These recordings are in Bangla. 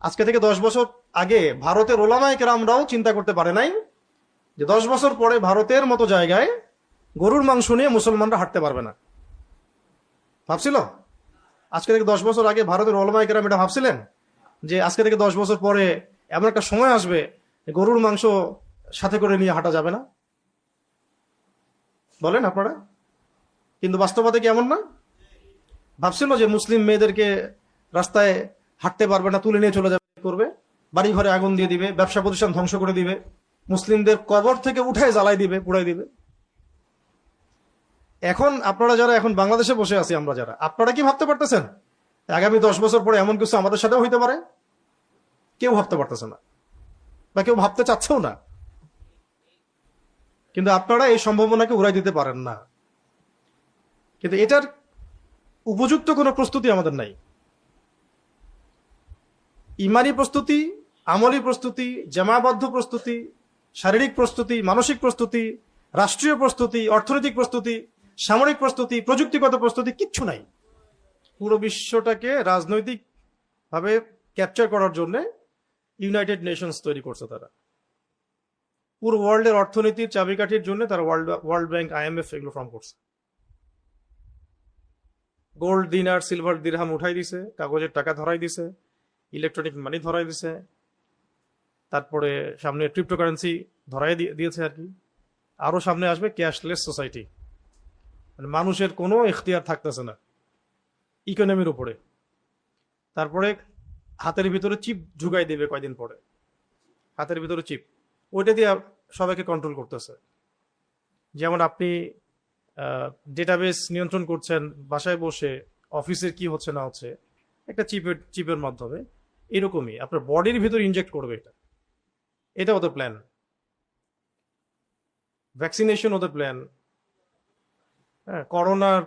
আজকে থেকে 10 বছর আগে ভারতের ওলামায়ে কেরামরাও চিন্তা করতে পারে নাই যে 10 বছর পরে ভারতের মতো জায়গায় গরুর মাংস নিয়ে মুসলমানরা হাঁটতে পারবে না। ভাবছিল? আজকে থেকে 10 বছর আগে ভারতের ওলামায়ে কেরাম এটা ভাবছিলেন যে আজকে থেকে 10 বছর পরে এমন একটা সময় আসবে গরুর মাংস সাথে করে নিয়ে হাঁটা যাবে না? বলেন আপনারা। কিন্তু বাস্তবতা কি এমন না? ভাবছিল যে মুসলিম মেয়েদেরকে রাস্তায় হাঁটতে পারবে না, তুলে নিয়ে চলে যাবে, করবে, বাড়ি ঘরে আগুন দিয়ে দিবে, ব্যবসা প্রতিষ্ঠান ধ্বংস করে দিবে, মুসলিমদের কবর থেকে উঠায় জ্বালাই দিবে, পুড়াই দিবে। এখন আপনারা যারা এখন বাংলাদেশে বসে আছি, আমরা যারা, আপনারা কি ভাবতে পারতেছেন আগামী 10 বছর পরে এমন কিছু আমাদের সাথেও হইতে পারে? কেউ ভাবতে পারতেছে না, বা কেউ ভাবতে চাচ্ছেও না। কিন্তু আপনারা এই সম্ভাবনাকে উড়াই দিতে পারেন না। কিন্তু এটার উপযুক্ত কোনো প্রস্তুতি আমাদের নাই। ইমানি প্রস্তুতি, আমলি প্রস্তুতি, জামাবদ্ধ প্রস্তুতি, শারীরিক প্রস্তুতি, মানসিক প্রস্তুতি, রাষ্ট্রীয় প্রস্তুতি, অর্থনৈতিক প্রস্তুতি, সামরিক প্রস্তুতি, প্রযুক্তিগত প্রস্তুতি কিচ্ছু নাই। পুরো বিশ্বটাকে রাজনৈতিক ভাবে ক্যাপচার করার জন্য ইউনাইটেড নেশনস তৈরি করছে তারা। পুরো ওয়ার্ল্ডের অর্থনীতির চাবিকাঠির জন্য তারা ওয়ার্ল্ড ব্যাংক, IMF এগুলো ফর্ম করছে। গোল্ড দিনার, সিলভার দিরহাম উঠাই দিছে, কাগজের টাকা ধরাই দিছে, ইলেকট্রনিক মানি ধরাই দিছে, তারপরে সামনে ক্রিপ্টোকারেন্সি ধরাই দিয়েছে আর কি। আরো সামনে আসবে ক্যাশলেস সোসাইটি, মানে মানুষের কোনো এখতিয়ার থাকতেছে না ইকোনমির উপরে। তারপরে হাতের ভিতরে চিপ ঢুকাই দেবে কয়দিন পরে, হাতের ভিতরে চিপ, ওইটা দিয়ে সবাইকে কন্ট্রোল করতেছে। যেমন আপনি ডেটাবেস নিয়ন্ত্রণ করছেন বাসায় বসে, অফিসের কি হচ্ছে না হচ্ছে একটা চিপের মাধ্যমে, এরকমই আপনার বডির ভিতর ইনজেক্ট করবে। এটা ওদের প্ল্যান। ভ্যাকসিনেশন ওদের প্ল্যান। হ্যাঁ, করোনার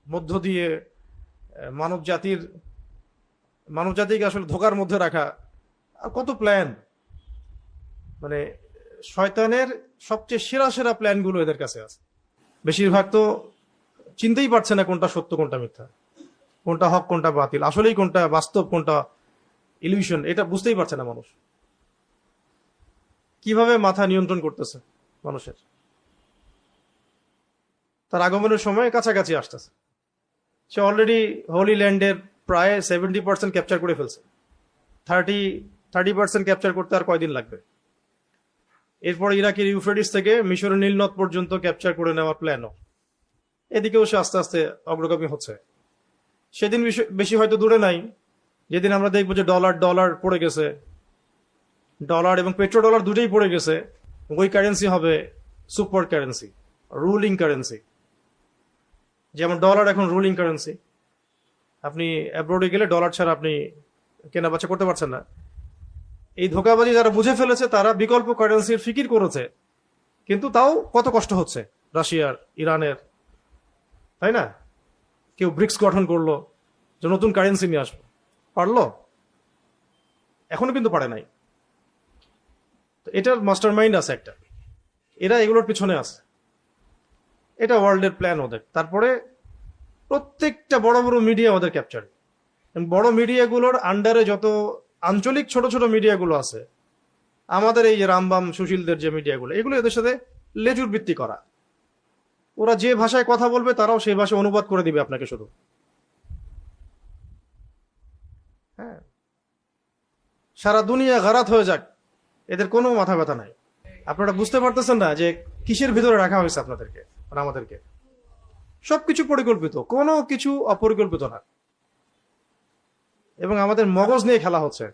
মধ্য দিয়ে মানব জাতিকে আসলে ধোকার মধ্যে রাখা, আর কত প্ল্যান। মানে শয়তানের সবচেয়ে সেরা সেরা প্ল্যানগুলো এদের কাছে আছে। বেশিরভাগ তো চিনতেই পারছে না কোনটা সত্য কোনটা মিথ্যা, কোনটা হক কোনটা বাতিল, আসলেই কোনটা বাস্তব কোনটা ইলিউশন, এটা বুঝতেই পারছে না মানুষ। কিভাবে মাথা নিয়ন্ত্রণ করতেছে মানুষের। তার আগমনের সময় কাছাকাছি আসতেছে। সে অলরেডি হোলি ল্যান্ডের প্রায় 70% ক্যাপচার করে ফেলছে। 30% ক্যাপচার করতে আর কয়দিন লাগবে। এরপর ইরাকের ইউফ্রেটিস থেকে মিশরের নীলনদ পর্যন্ত ক্যাপচার করে নেওয়ার প্ল্যানও। এদিকেও সে আস্তে আস্তে অগ্রগামী হচ্ছে। সেদিন বেশি হয়তো দূরে নাই যেদিন আমরা দেখবো যে ডলার পড়ে গেছে, ডলার এবং পেট্রো ডলার দুটোই পড়ে গেছে। ওই কারেন্সি হবে সুপার কারেন্সি, রুলিং কারেন্সি। যেমন ডলার এখন রুলিং কারেন্সি। আপনি অ্যাব্রোডে গেলে ডলার ছাড়া আপনি কেনা বেচা করতে পারছেন না। এই ধোকাবাজি যারা বুঝে ফেলেছে তারা বিকল্প কারেন্সির ফিকির করেছে, কিন্তু তাও কত কষ্ট হচ্ছে রাশিয়ার, ইরানের, তাই না? কেউ ব্রিক্স গঠন করলো যে নতুন কারেন্সি নিয়ে আসবো, পারলো? এখনো কিন্তু পারে নাই। এটার মাস্টার মাইন্ড আছে একটা, এরা এগুলোর পিছনে আছে। এটা ওয়ার্ল্ডের প্ল্যান ওদের। তারপরে প্রত্যেকটা বড় বড় মিডিয়া ওদের ক্যাপচার। বড় মিডিয়াগুলোর আন্ডারে যত আঞ্চলিক ছোট ছোট মিডিয়াগুলো আছে, আমাদের এই যে রামবাম সুশীলদের যে মিডিয়াগুলো, এগুলো এদের সাথে লেজুর বৃত্তি করা। ওরা যে ভাষায় কথা বলবে তারাও সেই ভাষায় অনুবাদ করে দিবে আপনাকে শুধু। হ্যাঁ, সারা দুনিয়া গারাত হয়ে যাক, এদের কোনো মাথা ব্যথা নাই। আপনারা বুঝতে পারতেছেন না যে কিসের ভিতরে রাখা হয়েছে আপনাদেরকে, মানে আমাদেরকে। সবকিছু পরিকল্পিত, কোনো কিছু অপরিকল্পিত না। এবং আমাদের মগজ নিয়ে খেলা হচ্ছে।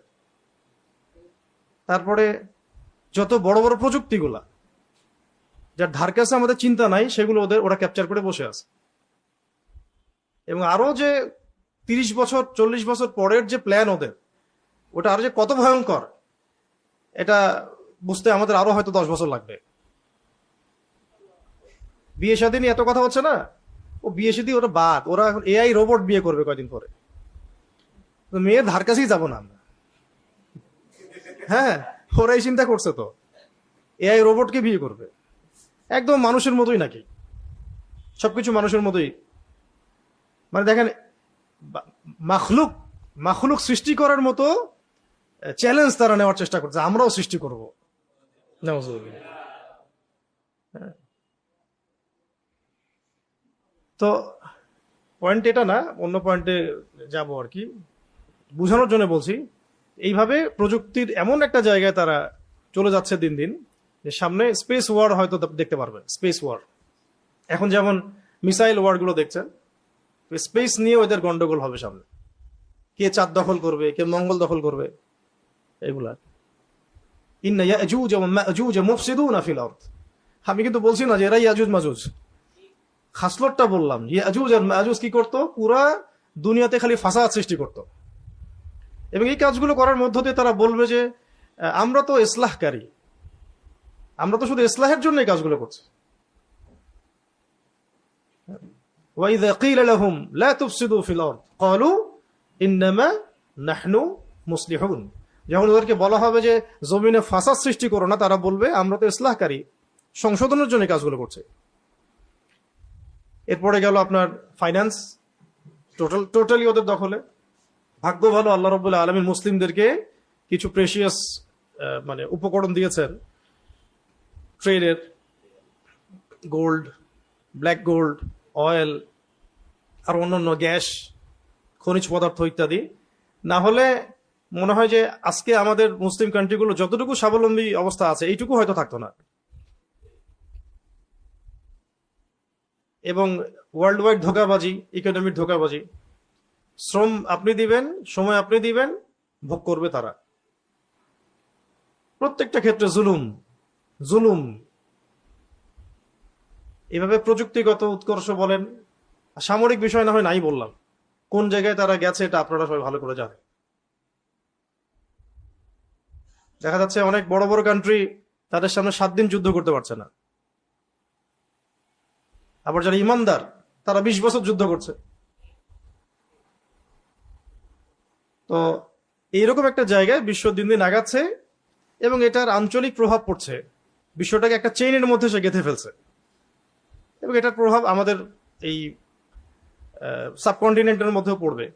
তারপরে যত বড় বড় প্রযুক্তিগুলা যার ধার কাছে আমাদের চিন্তা নাই, সেগুলো ওরা ক্যাপচার করে বসে আছে। এবং আরো যে 30 বছর 40 বছর পরের যে প্ল্যান ওদের, ওটা আরো যে কত ভয়ঙ্কর, এটা বুঝতে আমাদের আরো হয়তো 10 বছর লাগবে। বিয়ে শাদী নিয়ে এত কথা হচ্ছে না, ও বিয়ে শাদী ওরা বাদ, ওরা এখন AI রোবট বিয়ে করবে কয়দিন পরে। মেয়ের ধার কাছেই যাবো না আমরা। হ্যাঁ, ওরাই চিন্তা করছে তো, AI রোবটকে বিয়ে করবে। একদম মানুষের মতোই নাকি, সবকিছু মানুষের মতোই। মানে দেখেন, মাখলুক সৃষ্টি করার মতো চ্যালেঞ্জ তারা নেওয়ার চেষ্টা করছে, আমরাও সৃষ্টি করব। নাউজুবিল্লাহ। তো পয়েন্ট এটা না, অন্য পয়েন্টে যাব আর কি, বোঝানোর জন্য বলছি। এইভাবে প্রযুক্তির এমন একটা জায়গায় তারা চলে যাচ্ছে দিন দিন, যে সামনে স্পেস ওয়ার হয়তো দেখতে পারবে। স্পেস ওয়ার, এখন যেমন মিসাইল ওয়ার গুলো দেখছেন, স্পেস নিয়ে ওদের গন্ডগোল হবে সামনে, কে চাঁদ দখল করবে, কে মঙ্গল দখল করবে, এগুলা। ইন্না ইয়াজুজ ওয়া মাজুজ মুফসিদুনা ফিল আরদ। আমি কিন্তু বলছি না যে এরা ইয়াজুজ মাজুজ, খাসলতটা বললাম। ইয়াজুজ আর মাজুজ কি করতো? পুরা দুনিয়াতে খালি ফাসাদ সৃষ্টি করত। এবং এই কাজগুলো করার মধ্য দিয়ে তারা বলবে যে আমরা তো ইসলাহকারী, আমরা তো শুধু ইসলাহের জন্য এই কাজগুলো করছি। ওয়াইযা ক্বিলা লাহুম লা তুফসিদু ফিল আরদ ক্বালু ইন্নামা নাহনু মুসলিহুন। যখন ওদেরকে বলা হবে যে জমিনে ফাসাদ সৃষ্টি করো না, তারা বলবে আমরা তো ইসলাহকারী, সংশোধনের জন্য কাজগুলো করছে। এরপরে গেল আপনার ফাইন্যান্স, টোটালি ওদের দখলে। ভাগ্য ভালো, আল্লাহ রাব্বুল আলামিন মুসলিমদেরকে কিছু প্রেশিয়াস মানে উপকরণ দিয়েছেন ট্রেডের, গোল্ড, ব্ল্যাক গোল্ড, অয়েল, আর অন্যান্য গ্যাস, খনিজ পদার্থ ইত্যাদি। না হলে মনে হয় যে আজকে আমাদের মুসলিম কান্ট্রিগুলো যতটুকু স্বাবলম্বী অবস্থা আছে এইটুকু হয়তো থাকতো না। এবং ওয়ার্ল্ড ওয়াইড ধোঁকাবাজি, ইকোনমির ধোঁকাবাজি। শ্রম আপনি দিবেন, সময় আপনি দিবেন, ভোগ করবে তারা। প্রত্যেকটা ক্ষেত্রে জুলুম জুলুম। এভাবে প্রযুক্তিগত উৎকর্ষ বলেন, সামরিক বিষয় না হয় নাই বললাম, কোন জায়গায় তারা গেছে এটা আপনারা সবাই ভালো করে জানেন। দেখা যাচ্ছে অনেক বড় বড় কান্ট্রি তাদের সামনে 7 দিন যুদ্ধ করতে পারছে না। আবার যারা ইমানদার তারা 20 বছর যুদ্ধ করছে। তো এইরকম একটা জায়গায় বিশ্ব দিন দিন আগাচ্ছে, এবং এটার আঞ্চলিক প্রভাব পড়ছে। বিশ্বটাকে একটা চেইনের মধ্যে সে গেঁথে ফেলছে, এবং এটার প্রভাব আমাদের এই সাবকন্টিনেন্টের মধ্যেও পড়বে।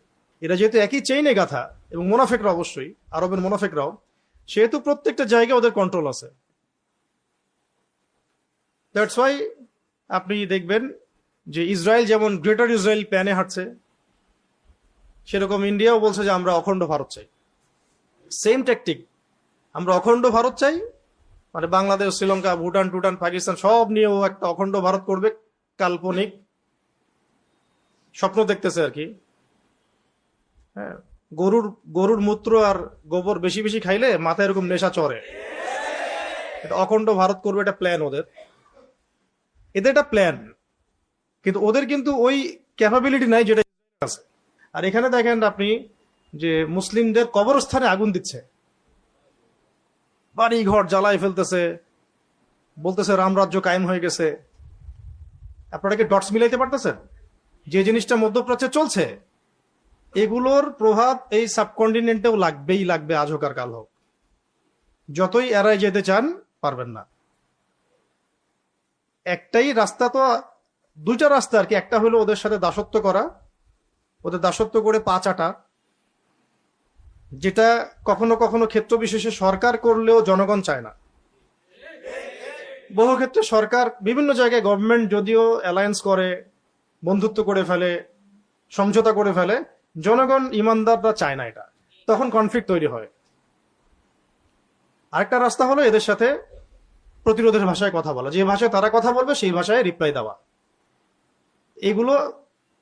এরা যেহেতু একই চেইনে গাথা, এবং মোনাফেকরা অবশ্যই, আরবের মোনাফেকরাও, সেহেতু প্রত্যেকটা জায়গায় ওদের কন্ট্রোল আছে। দ্যাটস ওয়াই আপনি দেখবেন যে ইসরায়েল যেমন গ্রেটার ইসরায়েল প্ল্যানে হাঁটছে, সেরকম ইন্ডিয়াও বলছে যে আমরা অখণ্ড ভারত চাই। সেম ট্যাকটিক, আমরা অখণ্ড ভারত চাই, মানে বাংলাদেশ, শ্রীলঙ্কা, ভুটান টুটান, পাকিস্তান সব নিয়ে ও একটা অখণ্ড ভারত করবে। কাল্পনিক স্বপ্ন দেখতেছে আর কি। হ্যাঁ, গরুর মূত্র আর গোবর বেশি বেশি খাইলে মাথায় এরকম নেশা চড়ে। এটা অখণ্ড ভারত করবে, এটা প্ল্যান ওদের। এদের এটা প্ল্যান, কিন্তু ওদের কিন্তু ওই ক্যাপাবিলিটি নাই যেটা আছে। আর এখানে দেখেন আপনি যে মুসলিমদের কবরস্থানে আগুন দিচ্ছে, বাড়ি ঘর জ্বালায় ফেলতেছে, বলতেছে রামরাজ্য কায়েম হয়ে গেছে। আপনারা কি ডটস মিলাইতে পারতেছেন? যে জিনিসটা মধ্যপ্রাচ্যে চলছে, এগুলোর প্রভাব এই সাবকন্টিনেন্টেও লাগবেই লাগবে, আজ হোক আর কাল হোক। যতই এড়ায় যেতে চান পারবেন না। একটাই রাস্তা, তো 2টা রাস্তা আর কি। একটা হলো ওদের সাথে দাসত্ব করা, ওদের দাসত্ব করে পা চাটা, যেটা কখনো কখনো ক্ষেত্র বিশেষে সরকার করলেও জনগণ চায় না। বহু ক্ষেত্রে সরকার বিভিন্ন জায়গায়, গভর্নমেন্ট যদিও অ্যালায়েন্স করে, বন্ধুত্ব করে ফেলে, সমঝোতা করে ফেলে, জনগণ ইমানদাররা চায় না এটা, তখন কনফ্লিক্ট তৈরি হয়। আরেকটা রাস্তা হলো এদের সাথে প্রতিরোধের ভাষায় কথা বলা, যে ভাষায় তারা কথা বলবে সেই ভাষায় রিপ্লাই দেওয়া। এগুলো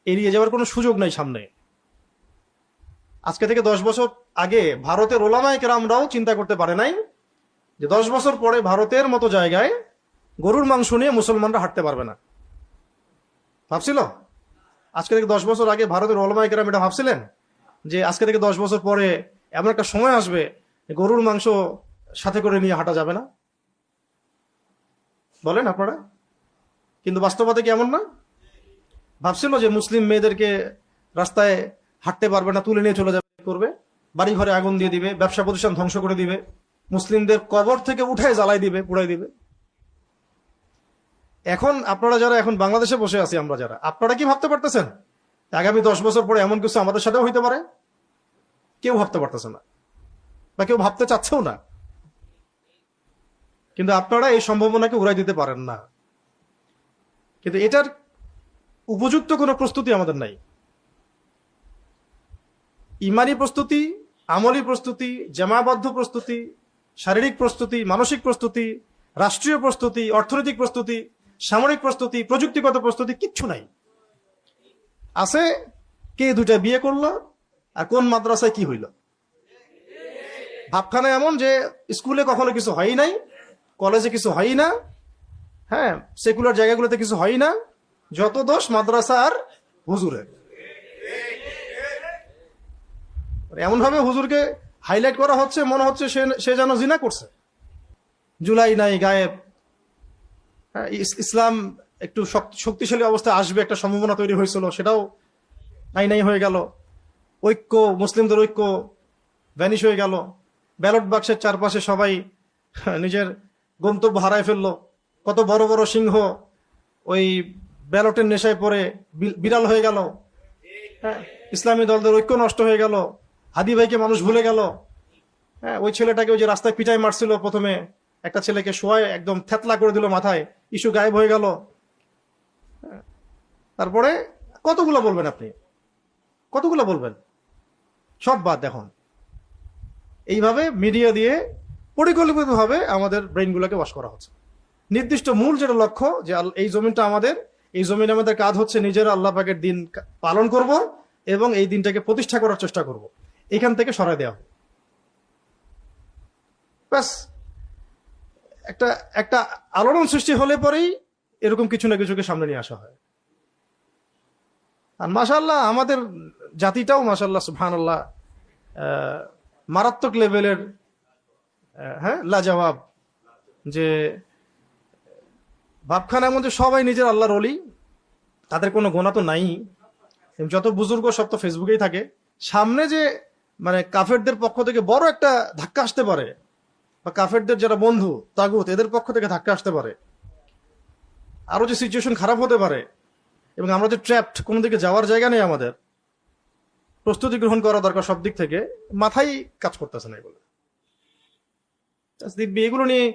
এড়িয়ে যাওয়ার কোনো সুযোগ নাই সামনে। আজকে থেকে 10 বছর আগে ভারতের ওলামায়ে কেরামরাও চিন্তা করতে পারে নাই যে 10 বছর পরে ভারতের মতো জায়গায় গরুর মাংস নিয়ে মুসলমানরা হাঁটতে পারবে না। ভাবছিল? আজকে থেকে 10 বছর আগে ভারতের ওলামায়ে কেরাম এটা ভাবছিলেন যে আজকে থেকে 10 বছর পরে এমন একটা সময় আসবে গরুর মাংস সাথে করে নিয়ে হাঁটা যাবে না? বলেন আপনারা। কিন্তু বাস্তবতা কি এমন না? ভাবছিল যে মুসলিম মেয়েদেরকে রাস্তায় হাঁটতে পারবে না, তুলে নিয়ে চলে যাবে, করবে, বাড়ি ঘরে আগুন দিয়ে দিবে, ব্যবসা প্রতিষ্ঠান ধ্বংস করে দিবে, মুসলিমদের কবর থেকে উঠায় জ্বালাই দিবে, পুড়াই দিবে। এখন আপনারা যারা এখন বাংলাদেশে বসে আছি, আমরা যারা, আপনারা কি ভাবতে পারতেছেন আগামী 10 বছর পরে এমন কিছু আমাদের সাথেও হইতে পারে? কেউ ভাবতে পারতেছে না। বা কেউ ভাবতে চাচ্ছেও না। কিন্তু আপনারা এই সম্ভাবনাকে উড়াই দিতে পারেন না। কিন্তু এটার উপযুক্ত কোনো প্রস্তুতি আমাদের নাই। ইমানি প্রস্তুতি, আমলি প্রস্তুতি, জামাবদ্ধ প্রস্তুতি, শারীরিক প্রস্তুতি, মানসিক প্রস্তুতি, রাষ্ট্রীয় প্রস্তুতি, অর্থনৈতিক প্রস্তুতি, সামরিক প্রস্তুতি, প্রযুক্তিগত প্রস্তুতি কিচ্ছু নাই। আছে কে দুটা বিয়ে করলো আর কোন মাদ্রাসায় কি হইল। ভাবখানা এমন যে স্কুলে কখনো কিছু হয় নাই, কলেজে কিছু হয় না, হ্যাঁ, সেকুলার জায়গাগুলোতে কিছু হয় না, যত দোষ মাদ্রাসা আর হুজুরের। এমন ভাবে হুজুরকে হাইলাইট করা হচ্ছে, মনে হচ্ছে সে যেন জিনা করছে। জুলাই নাই, গায়েব। ইসলাম একটু শক্তিশালী অবস্থায় আসবে একটা সম্ভাবনা তৈরি হয়েছিল, সেটাও নাই নাই হয়ে গেল। ঐক্য, মুসলিমদের ঐক্য ভ্যানিশ হয়ে গেল। ব্যালট বাক্সের চারপাশে সবাই নিজের গন্তব্য হারায় ফেললো। কত বড় বড় সিংহ ওই ব্যালটের নেশায় পড়ে বিড়াল হয়ে গেল। হ্যাঁ, ইসলামী দলদের ঐক্য নষ্ট হয়ে গেল। হাদি ভাইকে মানুষ ভুলে গেল। হ্যাঁ, ওই ছেলেটাকে ওই যে রাস্তায় পিটাই মারছিল প্রথমে, একটা ছেলেকে শোয়ায় একদম থেতলা করে দিল মাথায়, ইস্যু গায়েব হয়ে গেল। তারপরে কতগুলো বলবেন আপনি, কতগুলো বলবেন? সব বাদ। এখন এইভাবে মিডিয়া দিয়ে পরিকল্পিতভাবে আমাদের ব্রেইনগুলোকে ওয়াশ করা হচ্ছে। নির্দিষ্ট মূল যেটা লক্ষ্য, যে এই জমিনটা আমাদের, এই জমিনে আমাদের কাজ হচ্ছে নিজেরা আল্লাহ পাকের দিন পালন করব এবং এই দিনটাকে প্রতিষ্ঠা করার চেষ্টা করব, এখান থেকে সরাই দেওয়া। ব্যাস, একটা একটা আলোড়ন সৃষ্টি হলে পরেই এরকম কিছু না কিছুকে সামনে নিয়ে আসা হয়। আর মাশাআল্লাহ আমাদের জাতিটাও মাশাআল্লাহ সুবহানাল্লাহ মারাত্মক লেভেলের, হ্যাঁ, লাজবাব। যে ভাবখানা এমন যে সবাই নিজের আল্লাহর ওলি, তাদের কোনো গোনা তো নাই। যত বুজুর্গ সব তো ফেসবুকেই থাকে। সামনে যে মানে কাফেরদের পক্ষ থেকে বড় একটা ধাক্কা আসতে পারে, বা কাফেরদের যারা বন্ধু তাগুত এদের পক্ষ থেকে ধাক্কা আসতে পারে, আরো যে সিচুয়েশন খারাপ হতে পারে, এবং আমরা যে ট্র্যাপড, কোনো দিকে যাওয়ার জায়গা নেই, আমাদের প্রস্তুতি গ্রহণ করা দরকার সব দিক থেকে, মাথায় কাজ করতেছে না এগুলো। দেখবি এগুলো নিয়ে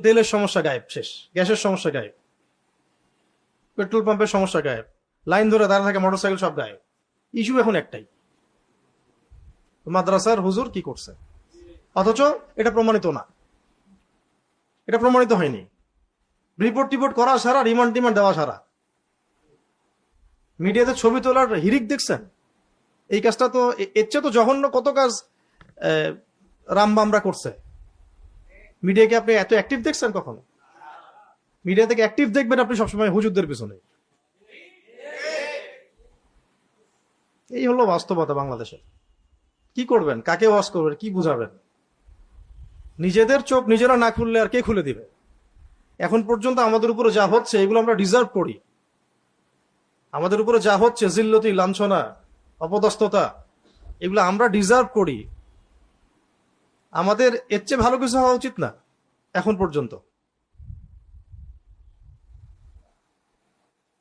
তেলের সমস্যা গায়েব, শেষ। গ্যাসের সমস্যা গায়েব, পেট্রোল পাম্পের সমস্যা গায়েব, লাইন ধরে দাঁড়া থাকে মোটরসাইকেল সব গায়েব। ইস্যু এখন একটাই, মাদ্রাসার হুজুর কি করছে। অথচ এটা প্রমাণিত না, এটা প্রমাণিত হয়নি। রিপোর্ট টিপোর্ট করা সারা, রিমান্ড টিমান্ড দেওয়া সারা। মিডিয়াতে ছবি তোলার হিরিক দেখছেন? এই কাজটা তো এর চেয়ে তো জঘন্য কত কাজ রামবামরা করছে। মিডিয়াকে আপনি এত অ্যাক্টিভ দেখছেন কখনো? মিডিয়া থেকে অ্যাক্টিভ দেখবেন আপনি সবসময় হুজুরদের পিছনে। এই হলো বাস্তবতা বাংলাদেশের। কি করবেন, কাকে ওয়াজ করবেন, কি বুঝাবেন? নিজেদের চোখ নিজেরা না খুললে আর কে খুলে দিবে? এখন পর্যন্ত আমাদের উপরে যা হচ্ছে এগুলো আমরা ডিজার্ভ করি। আমাদের উপরে যা হচ্ছে, জিল্লতি, লাঞ্ছনা, অপদস্থতা, এগুলো আমরা ডিজার্ভ করি। আমাদের এর চেয়ে ভালো কিছু হওয়া উচিত না এখন পর্যন্ত।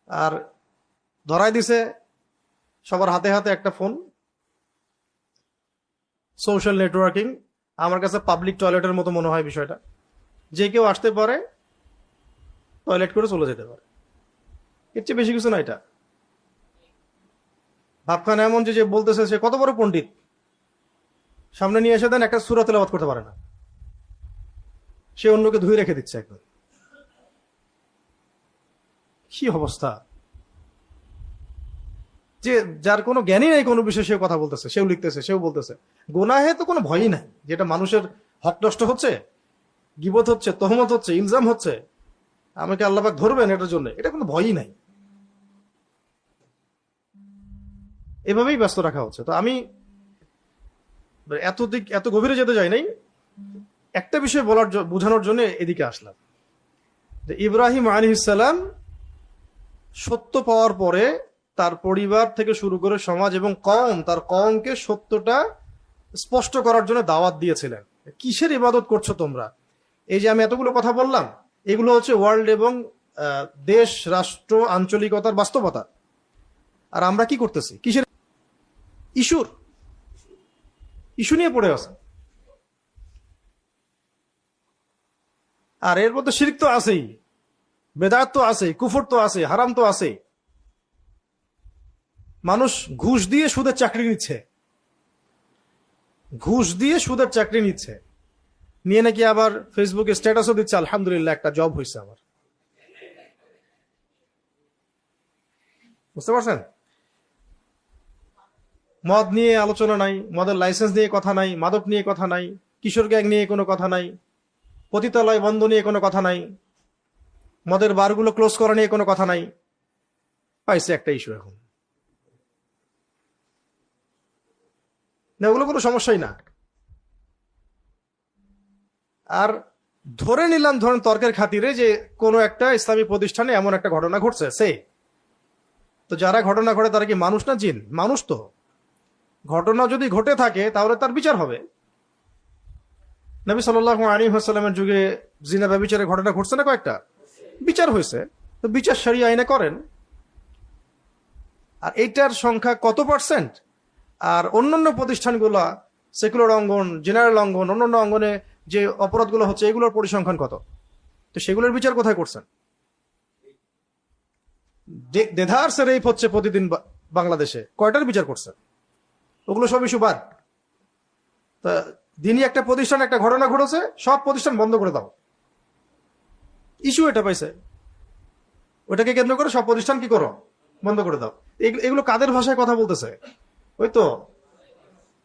আর ধরাই দিছে সবার হাতে হাতে একটা ফোন, সোশ্যাল নেটওয়ার্কিং। আমার কাছে পাবলিক টয়লেটের মতো মনে হয় বিষয়টা। যে কেউ আসতে পারে, টয়লেট করে চলে যেতে পারে, এর চেয়ে বেশি কিছু না এটা। ভাবখানা এমন যে বলতেছে সে কত বড় পণ্ডিত, সামনে নিয়ে এসে দেন একটা সূরা তেলাওয়াত করতে পারে না, সে অন্যকে ধুয়ে রেখে দিচ্ছে একদম। কি অবস্থা! যে যার কোনো জ্ঞানই নেই কোনো বিষয়ে, সেও কথা বলতেছে, সেও লিখতেছে, সেও বলতেছে। গোনাহে তো কোনো ভয়ই নাই, যেটা মানুষের হক নষ্ট হচ্ছে, গীবত হচ্ছে, তহমত হচ্ছে, ইলজাম হচ্ছে, আমাকে আল্লাহ পাক ধরবেন এটার জন্য, এটা কোনো ভয়ই নাই। এভাবেই ব্যস্ত রাখা হচ্ছে। তো আমি এত গভীরে যেতে যাই নাই, একটা বিষয় বোঝানোর জন্য এদিকে আসলাম। যে ইব্রাহিম আলাইহিস সালাম সত্য পাওয়ার পরে তার পরিবার থেকে শুরু করে সমাজ এবং কওম, তার কওমকে সত্যটা স্পষ্ট করার জন্য দাওয়াত দিয়েছিলেন। কিসের ইবাদত করছো তোমরা? এই যে আমি এতগুলো কথা বললাম, এগুলো হচ্ছে ওয়ার্ল্ড এবং দেশ, রাষ্ট্র, আঞ্চলিকতার বাস্তবতা। আর আমরা কি করতেছি? কিসের ইস্যু নিয়ে পড়ে আছে। আর এর মধ্যে শিরক তো আছেই, বেদাত তো আছেই, কুফর তো আছে, হারাম তো আছে। মানুষ ঘুষ দিয়ে সুদের চাকরি নিচ্ছে, ঘুষ দিয়ে সুদের চাকরি নিচ্ছে, নিয়ে নাকি আবার ফেসবুকে স্ট্যাটাসও দিচ্ছে, আলহামদুলিল্লাহ একটা জব হয়েছে আমার। বুঝতে পারছেন? মদ নিয়ে আলোচনা নাই, মদের লাইসেন্স নিয়ে কথা নাই, মাদক নিয়ে কথা নাই, কিশোর গ্যাং নিয়ে কোনো কথা নাই, পতিতালয় বন্ধ নিয়ে কোনো কথা নাই, মদের বারগুলো ক্লোজ করা নিয়ে কোনো কথা নাই। পাইছে একটা ইস্যু এখন, না ওগুলো কোনো সমস্যাই না। আর ধরে নিলাম, ধরেন তর্কের খাতিরে, যে কোনো একটা ইসলামী প্রতিষ্ঠানে এমন একটা ঘটনা ঘটছে, তো যারা ঘটনা ঘটে তারা কি মানুষ না জিন? মানুষ। তো ঘটনা যদি ঘটে থাকে তাহলে তার বিচার হবে। নবী সাল্লাল্লাহু আলাইহি ওয়াসাল্লামের যুগে জিনা ব্যভিচারের ঘটনা ঘটছে না কয়েকটা, বিচার হয়েছে, তো বিচার শরিয়া আইনে করেন। আর এইটার সংখ্যা কত পার্সেন্ট? আর অন্যান্য প্রতিষ্ঠানগুলা, সেকুলার অঙ্গন, জেনারেল অঙ্গন, অন্যান্য অঙ্গনে যে অপরাধগুলো হচ্ছে এগুলোর পরিসংখ্যান কত? তো সেগুলোর বিচার কোথায় করছেন? দেধারসে রেপ হচ্ছে প্রতিদিন বাংলাদেশে, কয়টার বিচার করছেন? ওগুলো সব ইস্যু বাদ। তা দিনই একটা প্রতিষ্ঠান একটা ঘটনা ঘটেছে, সব প্রতিষ্ঠান বন্ধ করে দাও, ইস্যু এটা পাইছে, ওটাকে কেন্দ্র করে সব প্রতিষ্ঠান কি করো, বন্ধ করে দাও। এগুলো কাদের ভাষায় কথা বলতেছে? ওই তো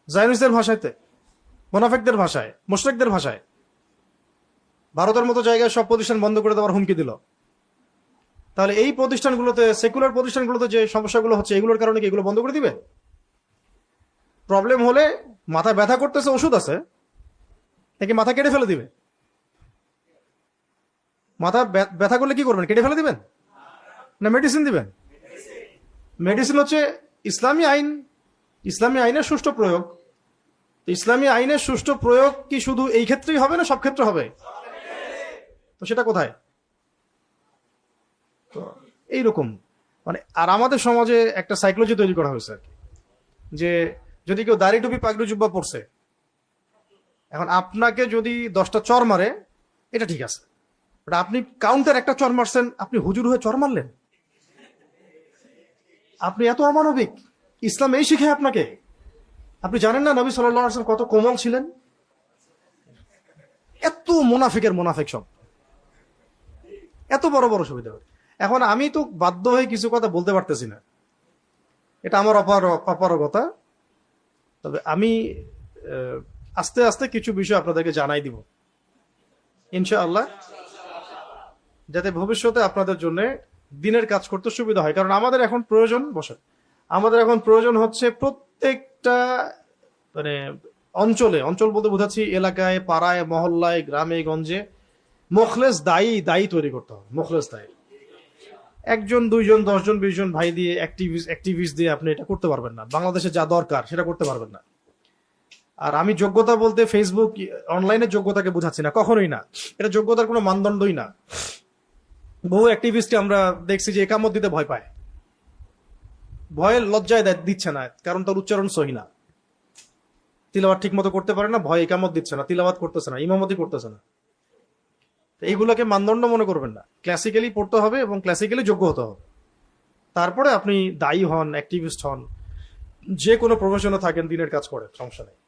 জায়নিস্টদের ভাষাতে, মোনাফেকদের ভাষায়, মুশরিকদের ভাষায়। ভারতের মতো জায়গায় সব প্রতিষ্ঠান বন্ধ করে দেওয়ার হুমকি দিল। তাহলে এই প্রতিষ্ঠানগুলোতে, সেকুলার প্রতিষ্ঠানগুলোতে যে সমস্যাগুলো হচ্ছে এগুলোর কারণে কি এগুলো বন্ধ করে দিবে? প্রবলেম হলে মাথা ব্যথা করতেছে, ওষুধ আছে, নাকি মাথা কেটে ফেলে দিবে? মাথা ব্যথা করলে কি করবেন? কেটে ফেলে দিবেন না মেডিসিন দিবেন? মেডিসিন হচ্ছে ইসলামী আইন, ইসলামী আইনের সুষ্ঠু প্রয়োগ। ইসলামী আইনের সুষ্ঠু প্রয়োগ কি শুধু এই ক্ষেত্রেই হবে না সব ক্ষেত্রে হবে? তো সেটা কোথায়? তো এইরকম মানে, আর আমাদের সমাজে একটা সাইকোলজি তৈরি করা হয়েছে আর কি, যে যদি কেউ দাড়ি টুপি পাগড়ি জুব্বা পড়ছে, এখন আপনাকে যদি 10টা চর মারে এটা ঠিক আছে, আপনি কাউন্টার একটা চর মারছেন, আপনি হুজুর হয়ে চর মারলেন, আপনি এত অমানবিক। ইসলাম এই শিখে আপনাকে? আপনি জানেন না নবী সাল্লাল্লাহু আলাইহি ওয়াসাল্লাম কত কোমল ছিলেন? এত মুনাফিকের মুনাফিক সব, এত বড় বড় সুবিধা। এখন আমি তো বাধ্য হয়ে কিছু কথা বলতে পারতেছি না, এটা আমার অপারগতা। তবে আমি আস্তে আস্তে কিছু বিষয় আপনাদেরকে জানাই দিব ইনশাআল্লাহ, যাতে ভবিষ্যতে আপনাদের জন্য দিনের কাজ করতে সুবিধা হয়। কারণ আমাদের এখন প্রয়োজন, আমাদের এখন প্রয়োজন হচ্ছে প্রত্যেকটা মানে অঞ্চল বলতে বোঝাচ্ছি এলাকায়, পাড়ায়, মহল্লায়, গ্রামে গঞ্জে মুখলেস দায়ী তৈরি করতে হবে। মুখলেস দায়ী 1 জন 2 জন 10 জন 20 জন ভাই দিয়ে, অ্যাক্টিভিস্ট দিয়ে আপনি এটা করতে পারবেন না। বাংলাদেশে যা দরকার সেটা করতে পারবেন না। আর আমি যোগ্যতা বলতে ফেসবুক অনলাইনের যোগ্যতাকে বোঝাচ্ছি না, কখনোই না। এটা যোগ্যতার কোনো মানদণ্ডই না। বহু অ্যাক্টিভিস্টকে আমরা দেখছি যে একামত দিতে ভয় পায়, ভয়ে লজ্জায় দিচ্ছে না, কারণ তার উচ্চারণ সহি না, তিলাওয়াত ঠিক মতো করতে পারে না, ভয় একামত দিচ্ছে না, তিলাওয়াত করতেছে না, ইমামতি করতেছে না। এইগুলোকে মানদণ্ড মনে করবেন না। ক্লাসিক্যালি পড়তে হবে এবং ক্লাসিক্যালি যোগ্য হতে হবে, তারপরে আপনি দায়ী হন, অ্যাক্টিভিস্ট হন, যে কোনো প্রফেশনে থাকেন, দিনের কাজ করেন, সমস্যা নেই।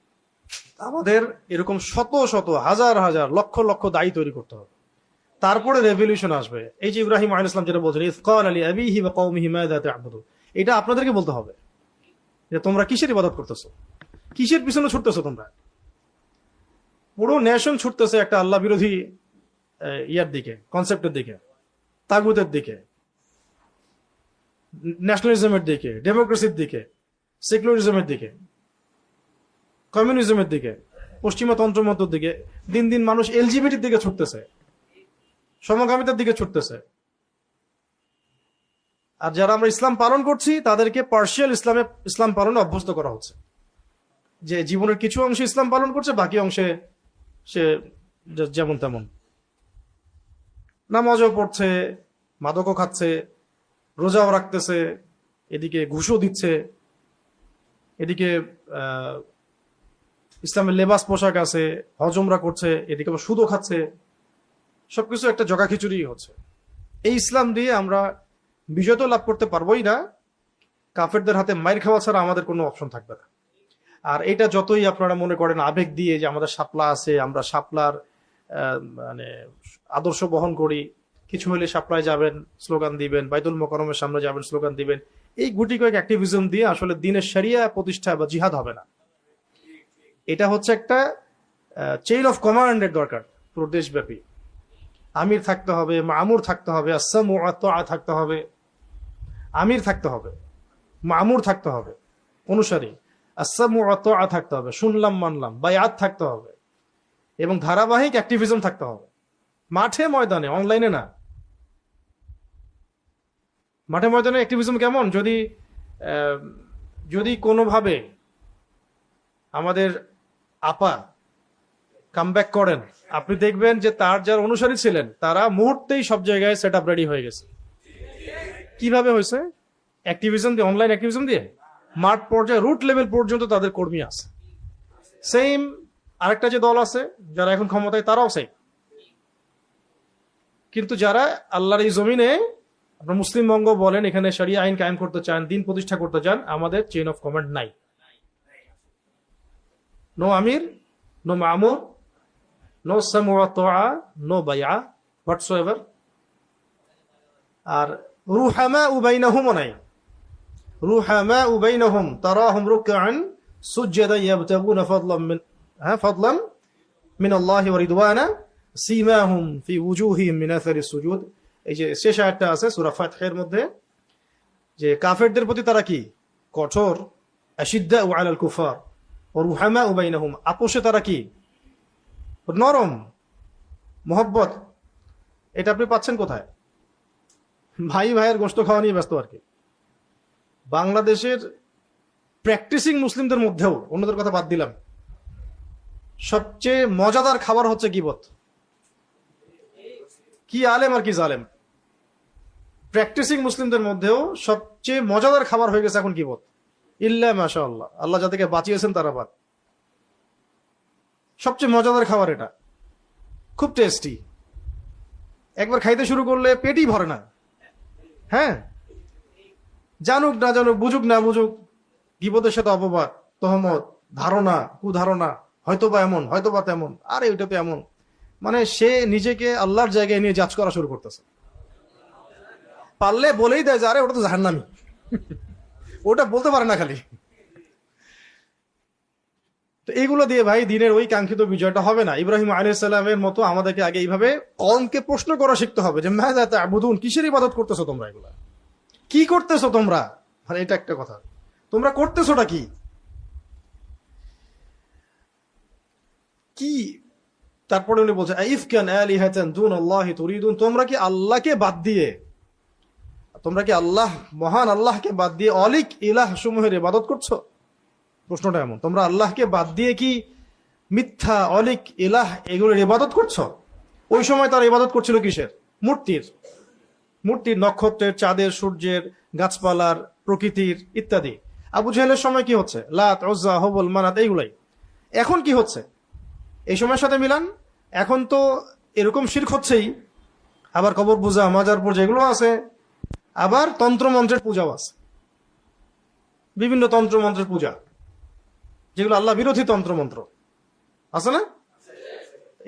আমাদের এরকম শত শত হাজার হাজার লক্ষ লক্ষ দায়ী তৈরি করতে হবে, তারপরে রেভলিউশন আসবে। এই যে ইব্রাহিম আলাইহিস সালাম যেটা বলছেন, ইয ক্বালা লিআবিহি ওয়া কওমিহি মাযা তা'বুদুন, এটা আপনাদেরকে বলতে হবে যে তোমরা কিসের ইবাদত করতেছো, কিসের পিছনে ছুটতেছো তোমরা। পুরো নেশন ছুটতেছে একটা আল্লাহ বিরোধী ইয়ার দিকে, কনসেপ্টের দিকে, তাগুতের দিকে, ন্যাশনালিজমের দিকে, ডেমোক্রেসির দিকে, সেকুলারিজমের দিকে, কমিউনিজমের দিকে, পশ্চিমা তন্ত্রমন্ত্রের দিকে। দিন দিন মানুষ এলজিবিটির দিকে ছুটতেছে, সমকামিতার দিকে ছুটতেছে। আর যারা আমরা ইসলাম পালন করছি তাদেরকে পার্শিয়াল ইসলাম পালনে অভ্যস্ত করা হচ্ছে, যে জীবনের কিছু অংশে ইসলাম পালন করছে, বাকি অংশে সে যেমন তেমন, নামাজও পড়ছে, মাদকও খাচ্ছে, রোজাও রাখতেছে, এদিকে ঘুষও দিচ্ছে, এদিকে ইসলামের লেবাস পোশাক আছে, হজ উমরা করছে, এদিকে আবার সুদও খাচ্ছে, সবকিছু একটা জগা খিচুড়ি হচ্ছে। এই ইসলাম দিয়ে আমরা বিজয় তো লাভ করতে পারবোই না, কাফেরদের হাতে মাইর খাওয়া ছাড়া আমাদের কোনো অপশন থাকবে না। আর এটা যতই আপনারা মনে করেন আবেগ দিয়ে যে আমাদের শাপলা আছে, আমরা শাপলার মানে আদর্শ বহন করি, কিছু হলে শাপলায় যাবেন স্লোগান দিবেন, বাইতুল মোকাররমের সামনে যাবেন স্লোগান দিবেন, এই গুটি কয়েক অ্যাক্টিভিজম দিয়ে আসলে দিনের শরিয়া প্রতিষ্ঠা বা জিহাদ হবে না। এটা হচ্ছে একটা চেইন অফ কমান্ডের দরকার পুরো দেশব্যাপী। আমির থাকতে হবে, মামুর থাকতে হবে, আসসামু ওয়া তাআ থাকতে হবে, আমির থাকতে হবে, মামুর থাকতে হবে, অনুসারী, আসসামু ওয়া তাআ থাকতে হবে, শুনলাম মানলাম, বায়াত থাকতে হবে, এবং ধারাবাহিক অ্যাক্টিভিজম থাকতে হবে মাঠে ময়দানে, অনলাইনে না। মাঠে ময়দানে অ্যাক্টিভিজম কেমন? যদি কোনোভাবে আমাদের আপা কামব্যাক করেন, আপনি দেখবেন যে তার যারা অনুসারী ছিলেন তারা মুহূর্তেই সব জায়গায় সেট আপ রেডি হয়ে গেছে। কিভাবে হয়েছে? অ্যাক্টিভিজম দিয়ে, অনলাইন অ্যাক্টিভিজম দিয়ে। মাঠ পর্যায়ে রুট লেভেল পর্যন্ত তাদের কর্মী আছে। সেম আরেকটা যে দল আছে যারা এখন ক্ষমতায়, তারাও সেম। কিন্তু যারা আল্লাহর এই জমিনে, আপনার মুসলিম বঙ্গ বলেন, এখানে শরিয়া আইন কায়েম করতে চান, দিন প্রতিষ্ঠা করতে চান, আমাদের চেইন অফ কমান্ড নাই। নো আমির, নো মামুর, নো সামু ওয়া তাআ, নো বাইআ হোয়াটসোএভার। আর রুহামা বাইনাহুম নাই। রুহামা বাইনাহুম তারাহুম রুকআন সুজদা ইয়াবতাগুনা ফাদলাম মিন আল্লাহি ওয়া রিদওয়ানা সীমাহুম ফি উজুহিহিম মিন আসারিস সুজুদ। এই যে শেষ আয়াতটা আছে সূরা ফাতহের মধ্যে, যে কাফেরদের প্রতি তারা কি কঠোর, আশিদ্দাউ আলাল কুফার ওয়া রুহামা বাইনাহুম, আপোষে তারা কি নরম, মোহব্বত। এটা আপনি পাচ্ছেন কোথায়? ভাই ভাইয়ের গোশত খাওয়া নিয়ে ব্যস্ত আর কি। বাংলাদেশের প্র্যাকটিসিং মুসলিমদের মধ্যেও, অন্যদের কথা বাদ দিলাম, সবচেয়ে মজাদার খাবার হচ্ছে গীবত। কি আলেম আর কি জালেম। প্র্যাকটিসিং মুসলিমদের মধ্যেও সবচেয়ে মজাদার খাবার হয়ে গেছে এখন গীবত। ইল্লা মাশাআল্লাহ, আল্লাহ যাদেরকে বাঁচিয়েছেন তারা বাদ। সবচেয়ে মজাদার খাবার এটা, খুব টেস্টি। একবার খাইতে শুরু করলে পেটই ভরে না। হ্যাঁ, জানুক না জানুক, বুঝুক না বুঝুক, গীবতের সাথে অপবাদ, তহমত, ধারণা, কুধারণা, হয়তোবা এমন, হয়তোবা তেমন, আরে ওইটা তো এমন, মানে সে নিজেকে আল্লাহর জায়গায় নিয়ে জাজ করা শুরু করতেছে। পারলে বলেই দেয় যে আরে ওটা তো জাহান্নামী। ওটা বলতে পারে না খালি। তো এইগুলো দিয়ে ভাই দিনের ওই কাঙ্ক্ষিত বিজয়টা হবে না। ইব্রাহিম আলাইহিস সালামের মতো আমাদেরকে আগে এইভাবে কওমকে প্রশ্ন করা শিখতে হবে যে মাযা তা'বুদুন, কিসের ইবাদত করতেছো তোমরা, এগুলা কি করতেছো তোমরা? মানে এটা একটা কথা, তোমরা করতেছোটা কি? কি তারপরে উনি বলছেন আইফকান আলিহাতান দুনাল্লাহি তুরিদুন, তোমরা কি আল্লাহকে বাদ দিয়ে, তোমরা কি আল্লাহ, মহান আল্লাহকে বাদ দিয়ে অলিক ইলাহ সমূহের ইবাদত করছো? প্রশ্নটা এমন, তোমরা আল্লাহকে বাদ দিয়ে কি মিথ্যা অলিক ইলাহ এগুলোর ইবাদত করছো? ওই সময় তারা ইবাদত করছিল কিসের? মূর্তির। মূর্তির, নক্ষত্রের, চাঁদের, সূর্যের, গাছপালার, প্রকৃতির ইত্যাদি। আবু জাহেলের সময় কি হচ্ছে? লাত, উজ্জা, হুবল, মানাত, এইগুলাই। এখন কি হচ্ছে এই সময়ের সাথে মিলান? এখন তো এরকম শিরক হচ্ছেই, আবার কবর পূজা, মাজার পূজা এগুলো আছে, আবার তন্ত্রমন্ত্রের পূজাও আছে, বিভিন্ন তন্ত্রমন্ত্রের পূজা, যেগুলো আল্লাহ বিরোধী তন্ত্রমন্ত্র আছে না?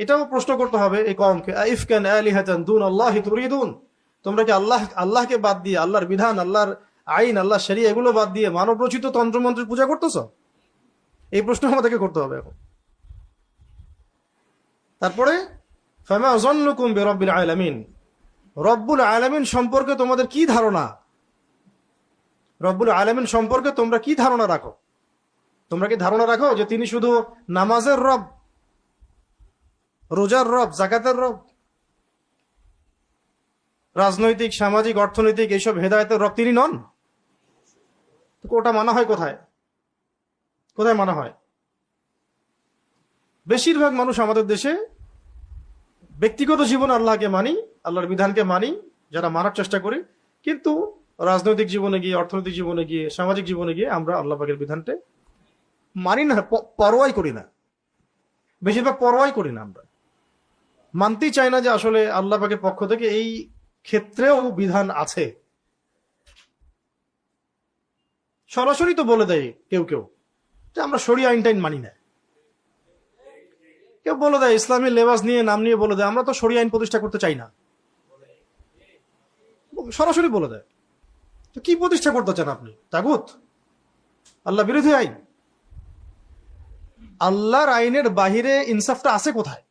এটাও প্রশ্ন করতে হবে এই কওমকে, আইফকান আলিহাতান দুনাল্লাহি তুরিদুন, তোমরা কি আল্লাহকে বাদ দিয়ে, আল্লাহর বিধান, আল্লাহর আইন, আল্লাহর শরিয়া এগুলো বাদ দিয়ে মানব রচিত তন্ত্রমন্ত্রের পূজা করতেছ? এই প্রশ্ন আমাদেরকে করতে হবে এখন। তারপরে ফামা যান্নুকুম বিরাব্বিল আলামিন, রব্বুল আলামিন সম্পর্কে তোমাদের কি ধারণা? রব্বুল আলামিন সম্পর্কে তোমরা কি ধারণা রাখো? তোমরা কি ধারণা রাখো যে তিনি শুধু নামাজের রব, রোজার রব, যাকাতের রব, রাজনৈতিক, সামাজিক, অর্থনৈতিক এইসব হেদায়েতের রব তিনি নন? ওটা মানা হয় কোথায়? কোথায় মানা হয়? বেশিরভাগ মানুষ আমাদের দেশে ব্যক্তিগত জীবনে আল্লাহকে মানি, আল্লাহর বিধানকে মানি, যারা মানার চেষ্টা করি, কিন্তু রাজনৈতিক জীবনে গিয়ে, অর্থনৈতিক জীবনে গিয়ে, সামাজিক জীবনে গিয়ে আমরা আল্লাহ পাকের বিধানটা মানি না, পরোয়াই করি না। বেশিরভাগ পরোয়াই করি না আমরা। মানতেই চায় না যে আসলে আল্লাহ পাকের পক্ষ থেকে এই ক্ষেত্রেও বিধান আছে। সরাসরি তো বলে দেয় কেউ কেউ যে আমরা শরিয়া আইন টাইন মানি না। কেউ বলে দেয় ইসলামী লেবাস নিয়ে নাম নিয়ে বলে দেয় আমরা তো শরিয়া আইন প্রতিষ্ঠা করতে চাই না, সরাসরি বলে দেয়। তো কি প্রতিষ্ঠা করতে চান আপনি? তাগুত, আল্লাহ বিরোধী আইন? আল্লাহর আইনের বাহিরে ইনসাফটা আছে কোথায়?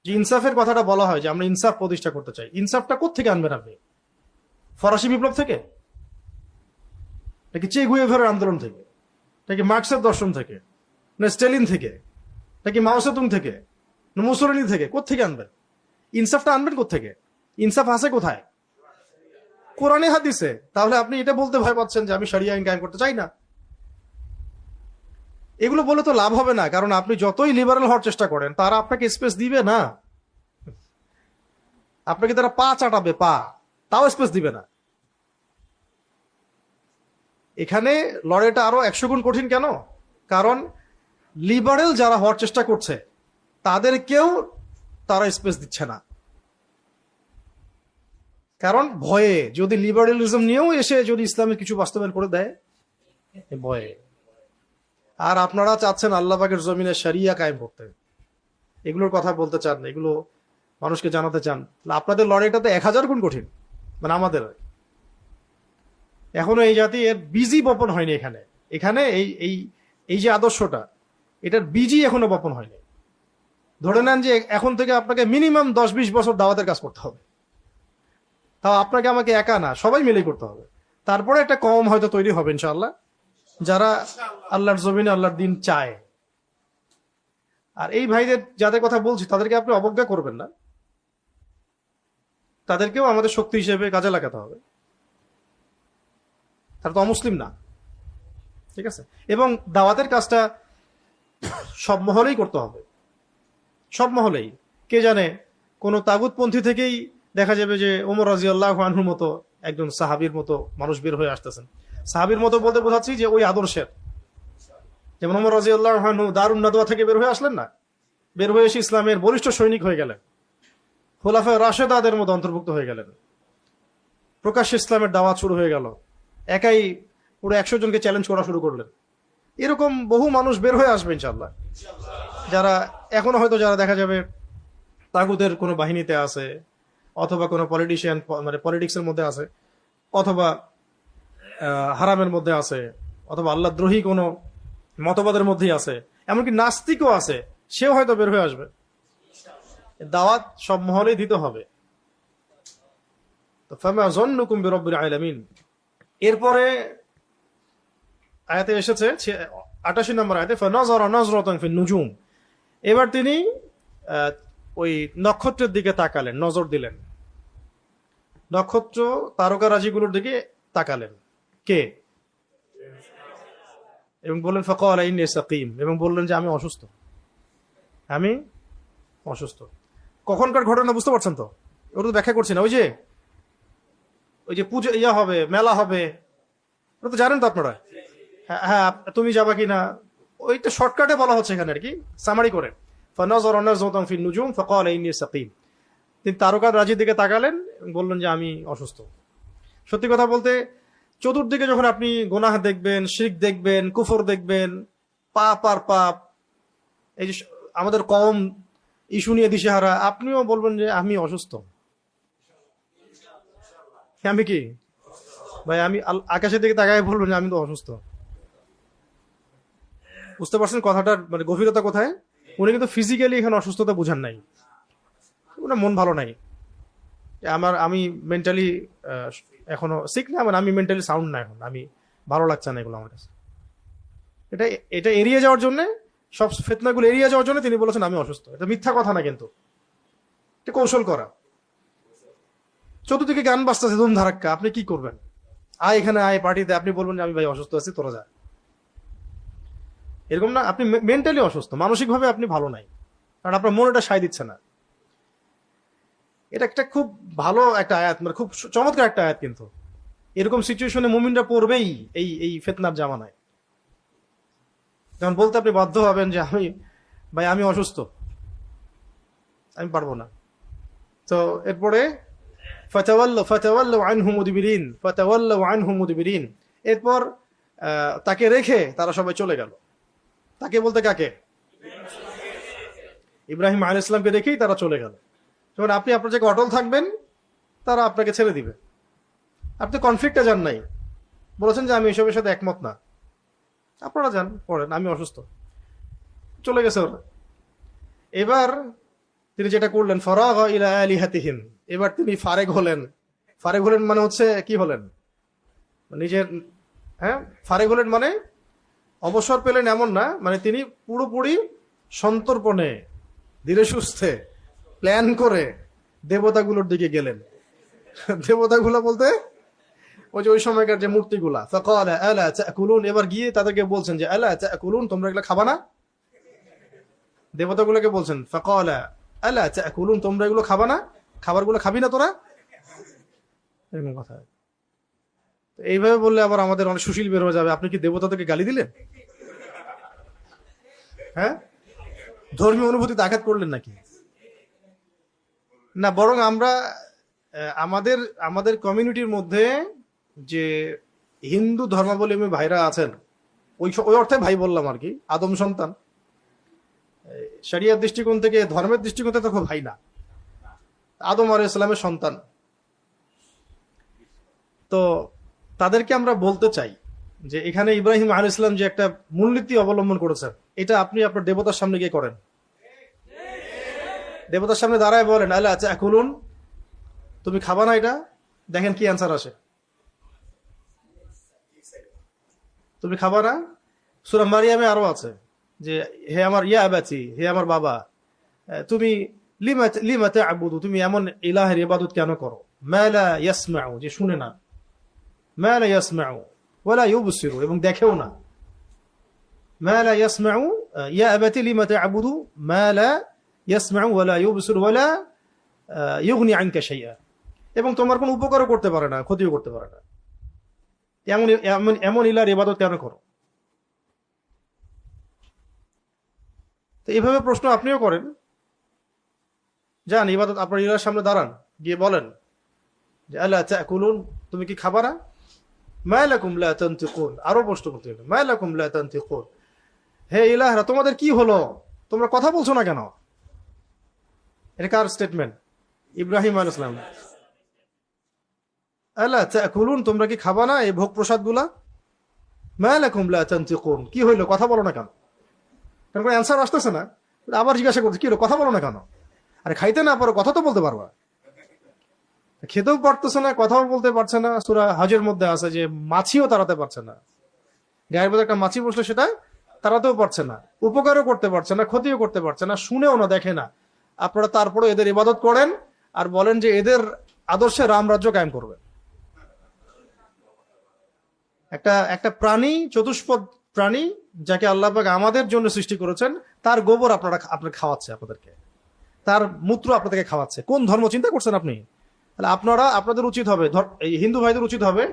যে ইনসাফের কথাটা বলা হয় যে আমরা ইনসাফ প্রতিষ্ঠা করতে চাই, ইনসাফটা কোত্থেকে আনবেন আপনি? ফরাসি বিপ্লব থেকে নাকি চে গুয়েভারের আন্দোলন থেকে নাকি মার্কসের দর্শন থেকে না স্টেলিন থেকে নাকি মাও সেতুং থেকে না মুসোলিনি থেকে? কোত্থেকে আনবেন ইনসাফটা? আনবেন কোত্থেকে? ইনসাফ আছে কোথায়? কোরআনে হাদিসে। তাহলে আপনি এটা বলতে ভয় পাচ্ছেন যে আমি শরিয়া আইন কায়েম করতে চাই না। এগুলো বলে তো লাভ হবে না, কারণ আপনি যতই লিবারেল হওয়ার চেষ্টা করেন তারা আপনাকে স্পেস দিবে না। আপনাকে তারা পা চাটাবে, পা, তাও স্পেস দিবে না। এখানে লড়াইটা আরো 100 গুণ কঠিন। কেন? কারণ লিবারেল যারা হওয়ার চেষ্টা করছে তাদেরকেও তারা স্পেস দিচ্ছে না। কারণ ভয়ে, যদি লিবারেলিজম নিয়েও এসে যদি ইসলামের কিছু বাস্তবায়ন করে দেয়, ভয়ে। আর আপনারা চাচ্ছেন আল্লাহ পাকের জমিনে শরিয়া কায়েম করতে, এগুলোর কথা বলতে চান, এগুলো মানুষকে জানাতে চান। আপনাদের লড়াইটা তো 1000 গুণ কঠিন। মানে আমাদের এখনো এই জাতি এর বীজই বপন হয়নি। এখানে এখানে এই এই এই যে আদর্শটা, এটার বীজই এখনো বপন হয়নি। ধরে নেন যে এখন থেকে আপনাকে মিনিমাম 10-20 বছর দাওয়াতের কাজ করতে হবে। তাও আপনাকে আমাকে একা না, সবাই মিলেই করতে হবে। তারপরে একটা কম হয়তো তৈরি হবে ইনশাআল্লাহ, যারা আল্লাহর জমিনে আল্লাহর দিন চায়। আর এই ভাইদের যাদের কথা বলছি তাদেরকে আপনি অবজ্ঞা করবেন না, তাদেরকেও আমাদের শক্তি হিসেবে কাজে লাগাতে হবে। তারা তো অমুসলিম না, ঠিক আছে? এবং দাওয়াতের কাজটা সব মহলেই করতে হবে, সব মহলেই। কে জানে কোন তাগুতপন্থী থেকেই দেখা যাবে যে ওমর রাদিয়াল্লাহু আনহুর মতো একজন সাহাবীর মতো মানুষ বের হয়ে আসতেছেন। সাহাবীর মতো বলতে বোঝাচ্ছি যে ওই আদর্শের, যেমন ওমর রাদিয়াল্লাহু আনহু দারুন নাদওয়া থেকে বের হয়ে আসলেন না, বের হয়ে এসে ইসলামের বলিষ্ঠ সৈনিক হয়ে গেলেন, খোলাফায়ে রাশেদাদের মধ্যে অন্তর্ভুক্ত হয়ে গেলেন, প্রকাশ্যে ইসলামের দাওয়াত শুরু হয়ে গেল, একাই পুরো 100 জনকে চ্যালেঞ্জ করা শুরু করলেন। এরকম বহু মানুষ বের হয়ে আসবে ইনশাআল্লাহ, যারা এখনো হয়তো যারা দেখা যাবে তাগুতের কোনো বাহিনীতে আছে, অথবা কোনো পলিটিশিয়ান মানে পলিটিক্সের মধ্যে আছে, অথবা হারামের মধ্যে আছে, অথবা আল্লাহ দ্রোহী কোনো মতবাদের মধ্যেই আছে, এমনকি নাস্তিকও আছে, সেও হয়তো বের হয়ে আসবে। দাওয়াত সব মহলেই দিতে হবে। তো ফামা যন্নুকুম বিরাব্বিল আলামিন। এরপরে আয়াতে এসেছে 88 নম্বর আয়াতে ফানাযারা নাযরাতান ফিন নুজুম। এবার তিনি ওই নক্ষত্রের দিকে তাকালেন, নজর দিলেন, নক্ষত্র তারকারাজিগুলোর দিকে তাকালেন। কে? এবং বললেন ফাকালা ইন্নী সাকিম, এবং বললেন যে আমি অসুস্থ, আমি অসুস্থ। কখনকার ঘটনা বুঝতে পারছেন তো? ওটা তো ব্যাখ্যা করছি না। ওই যে পূজা ইয়া হবে, মেলা হবে, ওটা তো জানেন তো আপনারা। হ্যাঁ হ্যাঁ, তুমি যাবা কিনা, ওইটা শর্টকাটে বলা হচ্ছে এখানে আর কি, সামারি করে। ফানাযারা নাযরাতান ফিন নুজুম ফাকালা ইন্নী সাকিম। তিনি তারকার রাজির দিকে তাকালেন, বললেন যে আমি অসুস্থ। সত্যি কথা বলতে চতুর্দিকে যখন আপনি গুনাহ দেখবেন, শিরক দেখবেন, কুফর দেখবেন, পাপ আর পাপ, এই যে আমাদের কওম ইস্যু নিয়ে দিশেহারা, আপনিও বলবেন যে আমি অসুস্থ। আমি কি ভাই, আমি আকাশের দিকে তাকায় বলবেন যে আমি তো অসুস্থ। বুঝতে পারছেন কথাটার মানে গভীরতা কোথায়? উনি কিন্তু ফিজিক্যালি এখানে অসুস্থতা বুঝান নাই, ওনার মন ভালো নাই। আমি মেন্টালি এখনো সিক না, মানে আমি মেন্টালি সাউন্ড না, এখন আমি ভালো লাগছে না এগুলো আমার কাছে। এটা এড়িয়ে যাওয়ার জন্য, সব ফিতনাগুলো এড়িয়ে যাওয়ার জন্য তিনি বলেছেন আমি অসুস্থ। এটা মিথ্যা কথা না, কিন্তু এটা কৌশল করা। চতুর্দিকে গান বাজতেছে ধুম ধারাক্কা, আপনি কি করবেন? আয় এখানে, আয় পার্টিতে, আপনি বলবেন যে আমি ভাই অসুস্থ আছি, তোরা যা। এরকম না, আপনি মেন্টালি অসুস্থ, মানসিকভাবে আপনি ভালো নাই, কারণ আপনার মন এটা সায় দিচ্ছে না। এটা একটা খুব ভালো একটা আয়াত, মানে খুব চমৎকার একটা আয়াত। কিন্তু এরকম সিচুয়েশনে মুমিনরা পড়বেই এই ফিতনার জামানায়। যখন বলতে আপনি বাধ্য হবেন যে আমি ভাই আমি অসুস্থ, আমি পারবো না। তো এরপরে ফাতাওয়াল্লাউ আনহু মুদবিরিন, এরপর তাকে রেখে তারা সবাই চলে গেল। তাকে বলতে কাকে? ইব্রাহিম আলাইহিস সালামকে রেখেই তারা চলে গেল। যখন আপনি আপনার জায়গায় অটল থাকবেন, তারা আপনাকে ছেড়ে দিবে। আপনি কনফ্লিক্টে যান নাই, বলেছেন যে আমি এসবের সাথে একমত না, আপনারা যান পড়েন, আমি অসুস্থ, চলে গেছে ওরা। এবার তিনি যেটা করলেন, ফারাগা ইলা আলিহাতিহিম, এবার তিনি ফারেগ হলেন। ফারেগ হলেন মানে হচ্ছে কি হলেন? নিজের, হ্যাঁ, ফারেগ হলেন মানে অবসর পেলেন এমন না, মানে তিনি পুরোপুরি সন্তর্পণে ধীরে সুস্থে প্ল্যান করে দেবতাগুলোর দিকে গেলেন। দেবতাগুলো বলতে ওই যে ওই সময়কার যে মূর্তিগুলা। ফাকালা আলা তাকুলুন, এবার গিয়ে তাদেরকে বলছেন যে আলা তাকুলুন, তোমরা এগুলো খাবা না? দেবতাগুলোকে বলছেন ফাকালা আলা তাকুলুন, তোমরা এগুলো খাবা না? খাবারগুলো খাবি না তোরা? এরকম কথা। এইভাবে বললে আবার আমাদের অনেক সুশীল বের হয়ে যাবে। আপনি কি দেবতাদেরকে গালি দিলেন? হ্যাঁ, ধর্মীয় অনুভূতিতে আঘাত করলেন নাকি? না, বরং আমরা আমাদের কমিউনিটির মধ্যে যে হিন্দু ধর্মাবলম্বী ভাইরা আছেন, ওই অর্থে ভাই বললাম আর কি, আদম সন্তান, শরিয়ার দৃষ্টিকোণ থেকে, ধর্মের দৃষ্টিকোণ থেকে তো ভাই না, আদম আলাইহিস সালামের সন্তান। তো তাদেরকে আমরা বলতে চাই যে এখানে ইব্রাহিম আলাইহিস সালাম যে একটা মূলনীতি অবলম্বন করেছেন, এটা আপনি আপনার দেবতার সামনে গিয়ে করেন। দেবতার সামনে দাঁড়ায় বলেন আলা তাকুলুন, তুমি খাবা না এটা? দেখেন কি অ্যান্সার আসে। তুমি খাবা না? সূরা মারিয়ামে আরো আছে যে হে আমার ইয়া আবাতি, হে আমার বাবা, তুমি লিমা তা'বুদু, তুমি এমন ইলাহের ইবাদত কেন করো? মা লা ইয়াসমাউ, যে শুনে না, মা লা ইয়াসমাউ ওয়া লা ইউবসিরু, এবং দেখেও না। মা লা ইয়াসমাউ, ইয়া আবাতি লিমা তা'বুদু মা লা ইয়াসমাউ ওয়া লা ইউবসিরু ওয়া লা ইউগনি আনকা শাইআ, এবং তোমার কোনো উপকারও করতে পারে না, ক্ষতিও করতে পারে না। এমন ইলার ইবাদত কেন করো? তো এইভাবে প্রশ্ন আপনিও করেন, যান ইবাদত আপনার ইলার সামনে দাঁড়ান, গিয়ে বলেন যে আলা তাকুলুন, তুমি কি খাবা না? মা লাকুম লা তানতিকুন, আরো প্রশ্ন করতে হবে, মা লাকুম লা তানতিকুন, হে ইলাহরা তোমাদের কি হলো, তোমরা কথা বলছো না কেন? এটা কার স্টেটমেন্ট? ইব্রাহিম আলাইহিস সালাম। আলা তাকুলুন, তোমরা কি খাবা না এই ভোগ প্রসাদ গুলা? মা লাকুম লা তানতিকুন, কি হইলো, কথা বলো না কেন? কারণ কোনো অ্যান্সার আসতেছে না, আবার জিজ্ঞাসা করছে কি হলো, কথা বলো না কেন? আরে খাইতে না পারো, কথা তো বলতে পারবা। খেতেও পারতেছে না, কথাও বলতে পারছে না। সূরা হজের মধ্যে আছে যে মাছিও তাড়াতে পারছে না, গায়ের মধ্যে একটা মাছি বসলে সেটা তাড়াতেও পারছে না, উপকারও করতে পারছে না, ক্ষতিও করতে পারছে না, শুনেও না, দেখে না। আপনারা তারপরে এদের ইবাদত করেন আর বলেন যে এদের আদর্শে রাম রাজ্য কায়েম করবে। একটা প্রাণী, চতুষ্পদ প্রাণী, যাকে আল্লাহ পাক আমাদের জন্য সৃষ্টি করেছেন, তার গোবর আপনার খাওয়াচ্ছে, আপনাদেরকে তার মূত্র আপনাদেরকে খাওয়াচ্ছে। কোন ধর্ম চিন্তা করছেন আপনি? তাহলে আপনাদের উচিত হবে, এই হিন্দু ভাইদের উচিত হবে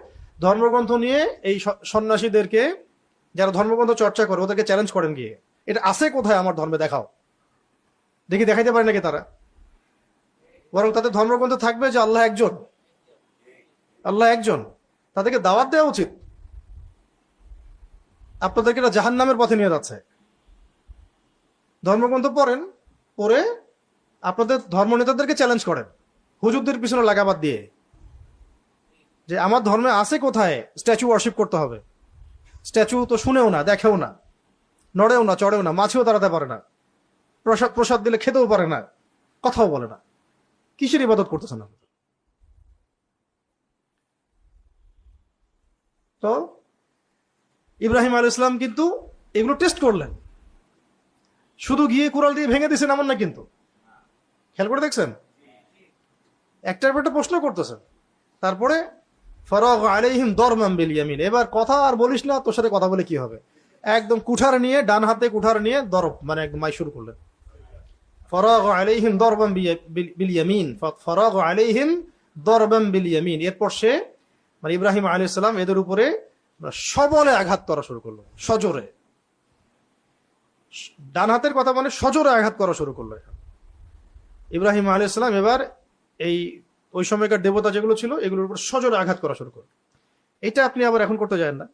ধর্মগ্রন্থ নিয়ে এই সন্ন্যাসীদেরকে, যারা ধর্মগ্রন্থ চর্চা করে, ওদেরকে চ্যালেঞ্জ করেন গিয়ে, এটা আছে কোথায় আমার ধর্মে, দেখাও। দেখি দেখাইতে পারে নাকি তারা। বরং তাদের ধর্মগ্রন্থ থাকবে যে আল্লাহ একজন, আল্লাহ একজন, তাদেরকে দাওয়াত দেওয়া উচিত। আপনাদেরকে এটা জাহান্নামের পথে নিয়ে যাচ্ছে। ধর্মগ্রন্থ পড়েন, পড়ে আপনাদের ধর্মনেতাদেরকে চ্যালেঞ্জ করেন, হুজুরদের পিছনে লাগাবাদ দিয়ে, যে আমার ধর্মে আছে কোথায় স্ট্যাচু ওয়ার্শিপ করতে হবে। স্ট্যাচু তো শুনেও না, দেখেও না, নড়েও না, চড়েও না, মাছিও দাঁড়াতে পারে না, প্রসাদ দিলে খেতেও পারে না, কথাও বলে না। কিসের ইবাদত করতেছেন আপনি? তো ইব্রাহিম আলাইহিস সালাম কিন্তু এগুলো টেস্ট করলেন, শুধু গিয়ে কুড়াল দিয়ে ভেঙে দিয়েছেন এমন না কিন্তু। খেয়াল করে দেখছেন, একটার পর একটা প্রশ্ন করতেছেন। তারপরে ফারাগ আলাইহিম দরবাম বিল ইয়ামিন, এবার কথা আর বলিস না, তোর সাথে কথা বলে কি হবে, একদম কুঠার নিয়ে, ডান হাতে কুঠার নিয়ে দরব, মানে একদম মাই শুরু করলেন। ফারাগ আলাইহিম দরবাম বিল ইয়ামিন, ফারাগ আলাইহিম দরবাম বিল ইয়ামিন, এরপর সে, মানে ইব্রাহিম আলাইহিস সালাম এদের উপরে সবলে আঘাত করা শুরু করলো, সজোরে। ডান হাতের কথা মানে সজোরে আঘাত করা শুরু করলো। ইব্রাহিম আলাইহিস সালাম এবার এই ওই সময়কার দেবতা যেগুলো ছিল এগুলোর উপর সজোরে আঘাত করা শুরু করে। এটা আপনি আবার এখন করতে যান না,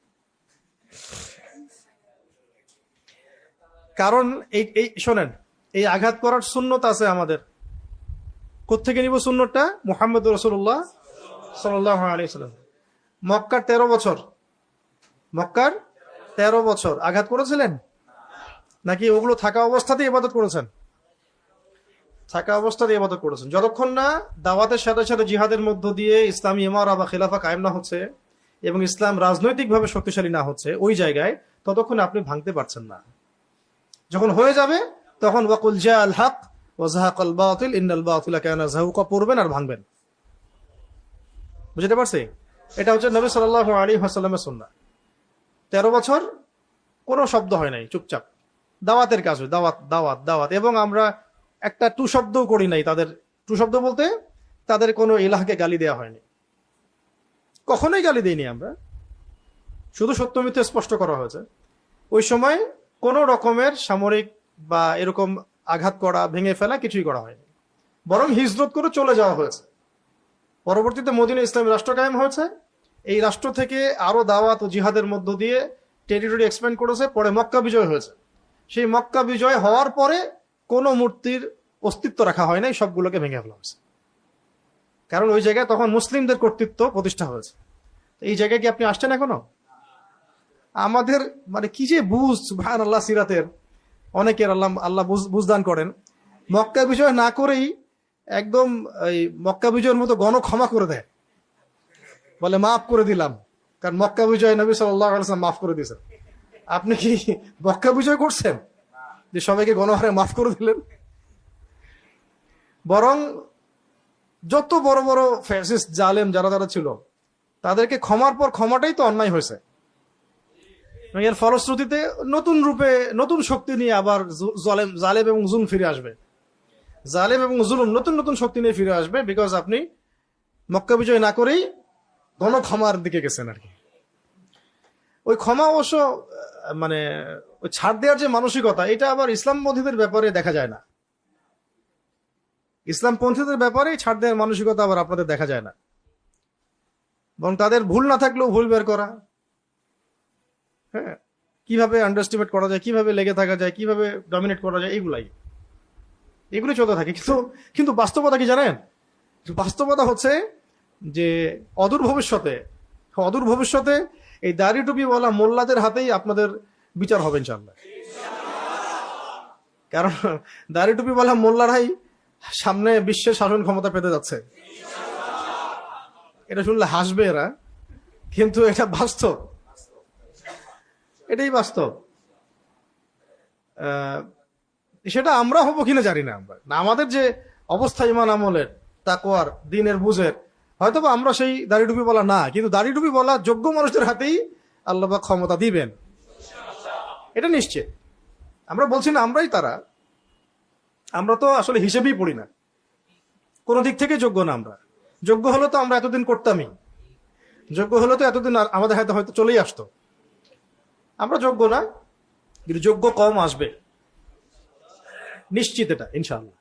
কারণ এই এই শোনেন, এই আঘাত করার সুন্নত আছে আমাদের। কোত্থেকে নিব সুন্নতটা? মুহাম্মদ রাসূলুল্লাহ সাল্লাল্লাহু আলাইহি ওয়াসাল্লাম মক্কার 13 বছর, মক্কার 13 বছর আঘাত করেছিলেন নাকি ওগুলো থাকা অবস্থাতেই ইবাদত করেছেন? থাকা অবস্থাতেই ইবাদত করেছেন। যতক্ষণ না দাওয়াতের সাথে সাথে জিহাদের মধ্য দিয়ে ইসলামী ইমারা বা খেলাফা কায়েম না হচ্ছে এবং ইসলাম রাজনৈতিকভাবে শক্তিশালী না হচ্ছে ওই জায়গায়, ততক্ষণ আপনি ভাঙতে পারছেন না। যখন হয়ে যাবে তখন ওয়াকুল জা আল হক ওয়া যাহাকাল বাতিল ইন্নাল বাতিলা কানা যাহুকা পড়বেন আর ভাঙবেন। বুঝতে পারছি? এটা হচ্ছে নবী সাল্লাল্লাহু আলাইহি ওয়াসাল্লামের সুন্নাহ। 13 বছর কোনো শব্দ হয় নাই, চুপচাপ দাওয়াতের কাজ, দাওয়াত দাওয়াত দাওয়াত। এবং আমরা একটা টু শব্দও করি নাই। তাদের টু শব্দ বলতে তাদের কোনো ইলাহকে গালি দেওয়া হয়নি, কখনোই গালি দেইনি আমরা, শুধু সত্য মিথ্যা স্পষ্ট করা হয়েছে। ওই সময় কোনো রকমের সামরিক বা এরকম আঘাত করা, ভেঙে ফেলা কিছুই করা হয়নি, বরং হিজরত করে চলে যাওয়া হয়েছে। পরবর্তীতে মদিনা ইসলামী রাষ্ট্র কায়েম হয়েছে। এই রাষ্ট্র থেকে আরো দাওয়াত ও জিহাদের মধ্য দিয়ে টেরিটরি এক্সপ্যান্ড করেছে। পরে মক্কা বিজয় হয়েছে। সেই মক্কা বিজয় হওয়ার পরে কোনো মূর্তির অস্তিত্ব রাখা হয় নাই, সবগুলোকে ভেঙে ফেলা হয়েছে। কারণ ওই জায়গায় তখন মুসলিমদের কর্তৃত্ব প্রতিষ্ঠা হয়েছে। এই জায়গায় কি আপনি আসছেন এখনো? আমাদের মানে কি যে বুঝ, সুবহানাল্লাহ, সিরাতের অনেকের আল্লাহ আল্লাহ বুঝদান করেন। মক্কা বিজয় না করেই একদম এই মক্কা বিজয়ের মতো গণ ক্ষমা করে দেয়, বলে মাফ করে দিলাম, কারণ মক্কা বিজয় নবী সাল্লাল্লাহু আলাইহি ওয়াসাল্লাম মাফ করে দিয়েছেন। আপনি কি মক্কা বিজয় করছেন যে সবাইকে গণহারে মাফ করে দিলেন? বরং যত বড় বড় ফ্যাসিস্ট জালেম যারা যারা ছিল তাদেরকে ক্ষমার পর ক্ষমাটাই তো অন্যায় হয়েছে। এর ফলশ্রুতিতে নতুন রূপে নতুন শক্তি নিয়ে আবার জালেম এবং জুলুম ফিরে আসবে। জালেম এবং জুলুম নতুন নতুন শক্তি নিয়ে ফিরে আসবে, বিকজ আপনি মক্কা বিজয় না করেই গণ ক্ষমার দিকে গেছেন আর কি। ওই ক্ষমা অবশ্য মানে ওই ছাড় দেওয়ার যে মানসিকতা, এটা আবার ইসলামপন্থীদের ব্যাপারে দেখা যায় না। ইসলামপন্থীদের ব্যাপারে ছাড় দেওয়ার মানসিকতা আবার আপনাদের দেখা যায় না, বরং তাদের ভুল না থাকলেও ভুল বের করা, হ্যাঁ, কিভাবে আন্ডারস্টিমেট করা যায়, কিভাবে লেগে থাকা যায়, কিভাবে ডমিনেট করা যায়, এগুলো চলতে থাকে। কিন্তু বাস্তবতা কি জানেন? বাস্তবতা হচ্ছে যে অদূর ভবিষ্যতে এই দাড়ি টুপিওয়ালা মোল্লাদের হাতেই আপনাদের বিচার হবে ইনশাআল্লাহ। কারণ দাড়ি টুপিওয়ালা মোল্লারাই সামনে বিশ্বের শাসন ক্ষমতা পেতে যাচ্ছে। এটা শুনলে হাসবে এরা, কিন্তু এটা বাস্তব, এটাই বাস্তব। সেটা আমরা হবো কিনা জানি না। আমরা আমাদের যে অবস্থা ইমান আমলের, তাকওয়ার, দ্বীনের বুঝের, হয়তো আমরা সেই দাড়ি টুপি বলা না, কিন্তু দাড়ি টুপি বলা যোগ্য মানুষদের হাতেই আল্লাহ পাক ক্ষমতা দিবেন, এটা নিশ্চিত। আমরা বলছি না আমরাই তারা, আমরা তো আসলে হিসেবেই পড়ি না, কোন দিক থেকে যোগ্য না। আমরা যোগ্য হলে তো আমরা এতদিন করতামই, যোগ্য হলে তো এতদিন আমাদের হাতে হয়তো চলেই আসতো। আমরা যোগ্য না, কিন্তু যোগ্য কম আসবে নিশ্চিত, এটা ইনশাআল্লাহ।